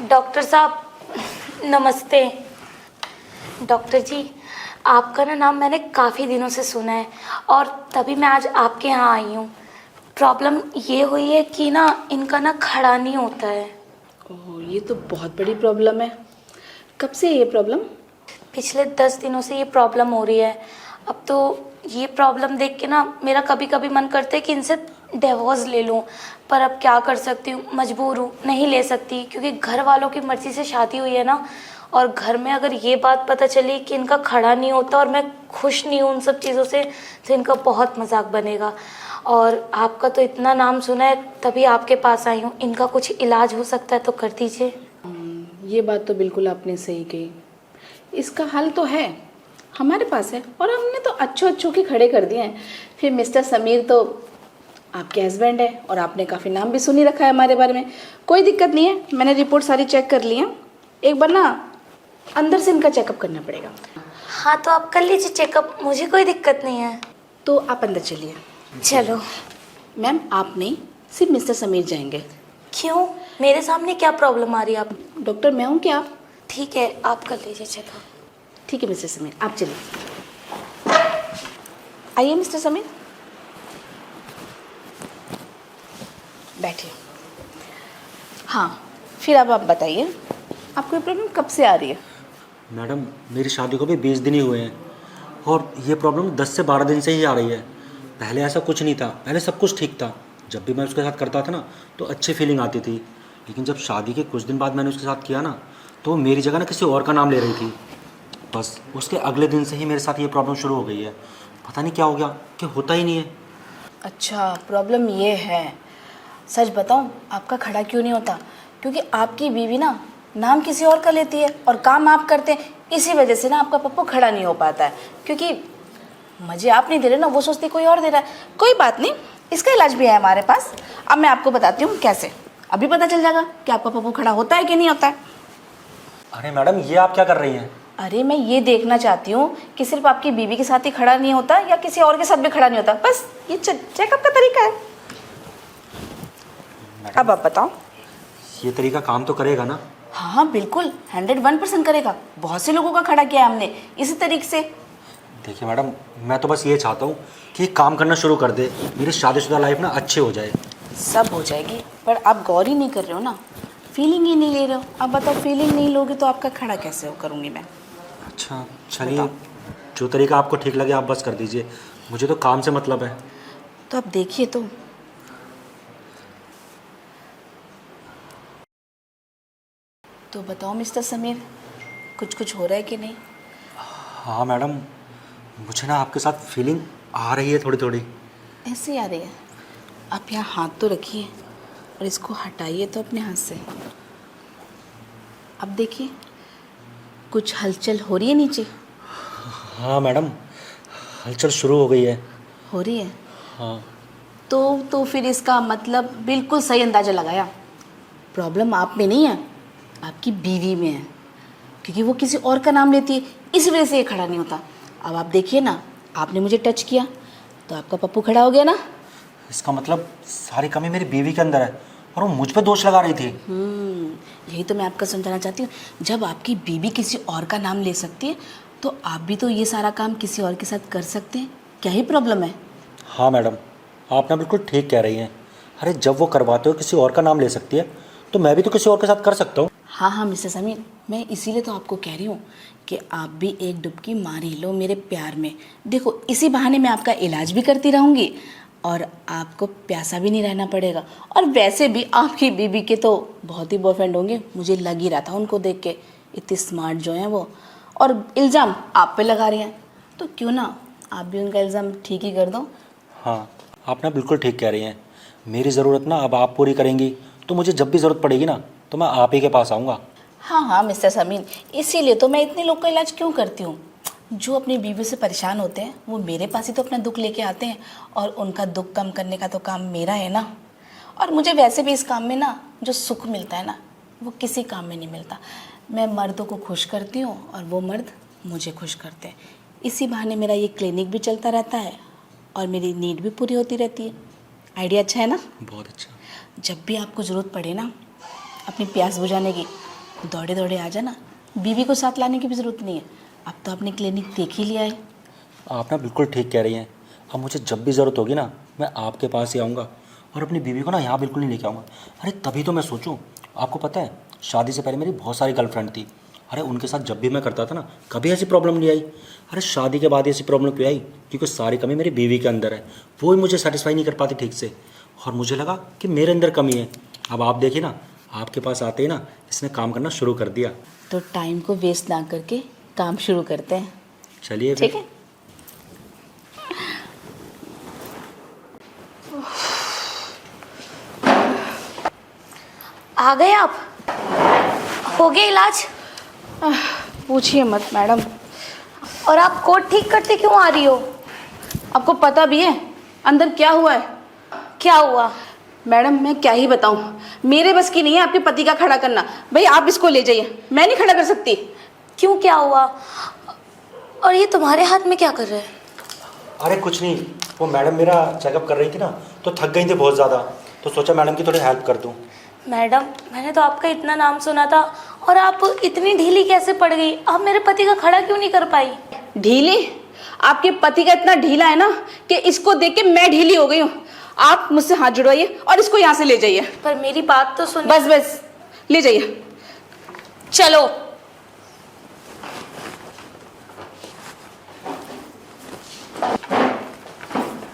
Doctor साहब नमस्ते। Doctor जी, आपका नाम मैंने काफ़ी दिनों से सुना है और तभी मैं आज आपके यहाँ आई हूँ। प्रॉब्लम ये हुई है कि इनका खड़ा नहीं होता है। ओह, ये तो बहुत बड़ी प्रॉब्लम है। कब से ये प्रॉब्लम? पिछले 10 दिनों से ये प्रॉब्लम हो रही है। अब तो ये प्रॉब्लम देख के मेरा कभी कभी मन करता है कि इनसे डिवोर्स ले लूं, पर अब क्या कर सकती हूँ, मजबूर हूँ, नहीं ले सकती क्योंकि घर वालों की मर्जी से शादी हुई है और घर में अगर ये बात पता चली कि इनका खड़ा नहीं होता और मैं खुश नहीं हूँ उन सब चीज़ों से, तो इनका बहुत मजाक बनेगा। और आपका तो इतना नाम सुना है तभी आपके पास आई हूँ। इनका कुछ इलाज हो सकता है तो कर दीजिए। ये बात तो बिल्कुल आपने सही कही। इसका हल तो है, हमारे पास है और हमने तो अच्छों के खड़े कर दिए हैं। फिर मिस्टर समीर तो आपके हस्बैंड है और आपने काफ़ी नाम भी सुन ही रखा है हमारे बारे में। कोई दिक्कत नहीं है, मैंने रिपोर्ट सारी चेक कर ली है। एक बार अंदर से इनका चेकअप करना पड़ेगा। हाँ तो आप कर लीजिए चेकअप, मुझे कोई दिक्कत नहीं है। तो आप अंदर चलिए। चलो। मैम आप नहीं, सिर्फ मिस्टर समीर जाएंगे। क्यों, मेरे सामने क्या प्रॉब्लम आ रही है? आप डॉक्टर मैं हूँ क्या आप? ठीक है, आप कर लीजिए चेकअप। ठीक है मिस्टर समीर, आप चलिए। आइए मिस्टर समीर, बैठिए। हाँ, फिर अब आप बताइए, आपको ये प्रॉब्लम कब से आ रही है? मैडम मेरी शादी को भी 20 दिन ही हुए हैं और ये प्रॉब्लम 10 से 12 दिन से ही आ रही है। पहले ऐसा कुछ नहीं था, पहले सब कुछ ठीक था। जब भी मैं उसके साथ करता था तो अच्छी फीलिंग आती थी। लेकिन जब शादी के कुछ दिन बाद मैंने उसके साथ किया तो वो मेरी जगह किसी और का नाम ले रही थी। बस उसके अगले दिन से ही मेरे साथ ये प्रॉब्लम शुरू हो गई है। पता नहीं क्या हो गया कि होता ही नहीं है। अच्छा, प्रॉब्लम ये है। सच बताऊं, आपका खड़ा क्यों नहीं होता? क्योंकि आपकी बीवी नाम किसी और का लेती है और काम आप करते हैं। इसी वजह से आपका पप्पू खड़ा नहीं हो पाता है। क्योंकि मजे आप नहीं दे रहे वो सोचती कोई और दे रहा है। कोई बात नहीं, इसका इलाज भी है हमारे पास। अब मैं आपको बताती हूँ कैसे। अभी पता चल जाएगा कि आपका पप्पू खड़ा होता है कि नहीं होता है। अरे मैडम ये आप क्या कर रही हैं? अरे मैं ये देखना चाहती हूँ कि सिर्फ आपकी बीवी के साथ ही खड़ा नहीं होता या किसी और के साथ भी खड़ा नहीं होता। बस ये चेकअप का तरीका है। अब आप बताओ। ये तरीका काम तो करेगा ना? हाँ बिल्कुल, 101% करेगा। बहुत से लोगों का खड़ा किया है हमने इसी तरीके से। देखिए मैडम, मैं तो बस ये चाहता हूँ कि काम करना शुरू कर दे, मेरी शादीशुदा लाइफ अच्छी हो जाए। सब हो जाएगी, पर आप गौर ही नहीं कर रहे हो फीलिंग ही नहीं ले रहे हो। अब बताओ, फीलिंग नहीं लोगे तो आपका खड़ा कैसे हो करूँगी मैं? अच्छा चलिए, जो तरीका आपको ठीक लगे आप बस कर दीजिए, मुझे तो काम से मतलब है। तो आप देखिए तो बताओ मिस्टर समीर, कुछ हो रहा है कि नहीं? हाँ मैडम, मुझे आपके साथ फीलिंग आ रही है थोड़ी थोड़ी। ऐसे ही आ रही है? आप यहाँ हाथ तो रखिए और इसको हटाइए तो अपने हाथ से। अब देखिए, कुछ हलचल हो रही है नीचे? हाँ मैडम, हलचल शुरू हो गई है। हो रही है? हाँ। तो फिर इसका मतलब बिल्कुल सही अंदाज़ा लगाया। प्रॉब्लम आप में नहीं है, आपकी बीवी में है। क्योंकि वो किसी और का नाम लेती है, इसी वजह से ये खड़ा नहीं होता। अब आप देखिए आपने मुझे टच किया तो आपका पप्पू खड़ा हो गया ना। इसका मतलब सारी कमी मेरी बीवी के अंदर है और वो मुझ पे दोष लगा रही थी। यही तो मैं आपका समझाना चाहती हूँ। जब आपकी बीवी किसी और का नाम ले सकती है तो आप भी तो ये सारा काम किसी और के साथ कर सकते हैं। क्या ही प्रॉब्लम है? हाँ मैडम, आप बिल्कुल ठीक कह रही हैं। अरे जब वो करवाते हो किसी और का नाम ले सकती है तो मैं भी तो किसी और के साथ कर सकता हूँ। हाँ मिस्टर समीर, मैं इसीलिए तो आपको कह रही हूँ कि आप भी एक डुबकी मार ही लो मेरे प्यार में। देखो, इसी बहाने मैं आपका इलाज भी करती रहूँगी और आपको प्यासा भी नहीं रहना पड़ेगा। और वैसे भी आपकी बीबी के तो बहुत ही बॉयफ्रेंड होंगे, मुझे लग ही रहा था उनको देख के। इतनी स्मार्ट जो हैं वो, और इल्ज़ाम आप पे लगा रही हैं, तो क्यों ना आप भी उनका इल्ज़ाम ठीक ही कर दो। हाँ, आप बिल्कुल ठीक कह रही हैं। मेरी ज़रूरत अब आप पूरी करेंगी तो मुझे जब भी ज़रूरत पड़ेगी तो मैं आप ही के पास आऊँगा। हाँ मिस्टर समीर, इसीलिए तो मैं इतने लोग का इलाज क्यों करती हूँ। जो अपनी बीवी से परेशान होते हैं वो मेरे पास ही तो अपना दुख लेके आते हैं और उनका दुख कम करने का तो काम मेरा है ना। और मुझे वैसे भी इस काम में जो सुख मिलता है वो किसी काम में नहीं मिलता। मैं मर्दों को खुश करती हूँ और वो मर्द मुझे खुश करते हैं। इसी बहाने मेरा ये क्लिनिक भी चलता रहता है और मेरी नीड भी पूरी होती रहती है। आइडिया अच्छा है ना? बहुत अच्छा। जब भी आपको ज़रूरत पड़े अपनी प्यास बुझाने की, दौड़े दौड़े आ जाना, बीवी को साथ लाने की भी ज़रूरत नहीं है। अब तो आपने क्लिनिक देख ही लिया है। आप ना बिल्कुल ठीक कह रही हैं। अब मुझे जब भी ज़रूरत होगी ना, मैं आपके पास ही आऊँगा और अपनी बीवी को ना यहाँ बिल्कुल नहीं लेके आऊँगा। अरे तभी तो मैं सोचूं, आपको पता है शादी से पहले मेरी बहुत सारी गर्लफ्रेंड थी। अरे उनके साथ जब भी मैं करता था ना, कभी ऐसी प्रॉब्लम नहीं आई। अरे शादी के बाद ऐसी प्रॉब्लम क्यों आई? क्योंकि सारी कमी मेरी बीवी के अंदर है, वो ही मुझे सेटिस्फाई नहीं कर पाती ठीक से, और मुझे लगा कि मेरे अंदर कमी है। अब आप देखिए ना, आपके पास आते ही ना इसने काम करना शुरू कर दिया। तो टाइम को वेस्ट ना करके काम शुरू करते हैं। चलिए ठीक फिर। है। आ गए आप? हो गया इलाज? पूछिए मत मैडम। और आप कोट ठीक करते क्यों आ रही हो? आपको पता भी है अंदर क्या हुआ है? क्या हुआ? मैडम मैं क्या ही बताऊं, मेरे बस की नहीं है आपके पति का खड़ा करना। भाई आप इसको ले जाइए, मैं नहीं खड़ा कर सकती। क्यों, क्या हुआ? और ये तुम्हारे हाथ में क्या कर रहे हैं? अरे कुछ नहीं, वो मैडम मेरा चेकअप कर रही थी ना, तो थक गई थी बहुत ज़्यादा, तो सोचा मैडम की थोड़ी हेल्प कर दूँ। मैडम, मैंने तो आपका इतना नाम सुना था, और आप इतनी ढीली कैसे पड़ गई? आप मेरे पति का खड़ा क्यों नहीं कर पाई? ढीली? आपके पति का इतना ढीला है ना कि इसको देख के मैं ढीली हो गई हूँ। आप मुझसे हाथ जुड़वाइए और इसको यहाँ से ले जाइए। पर मेरी बात तो सुन। बस बस ले जाइए। चलो।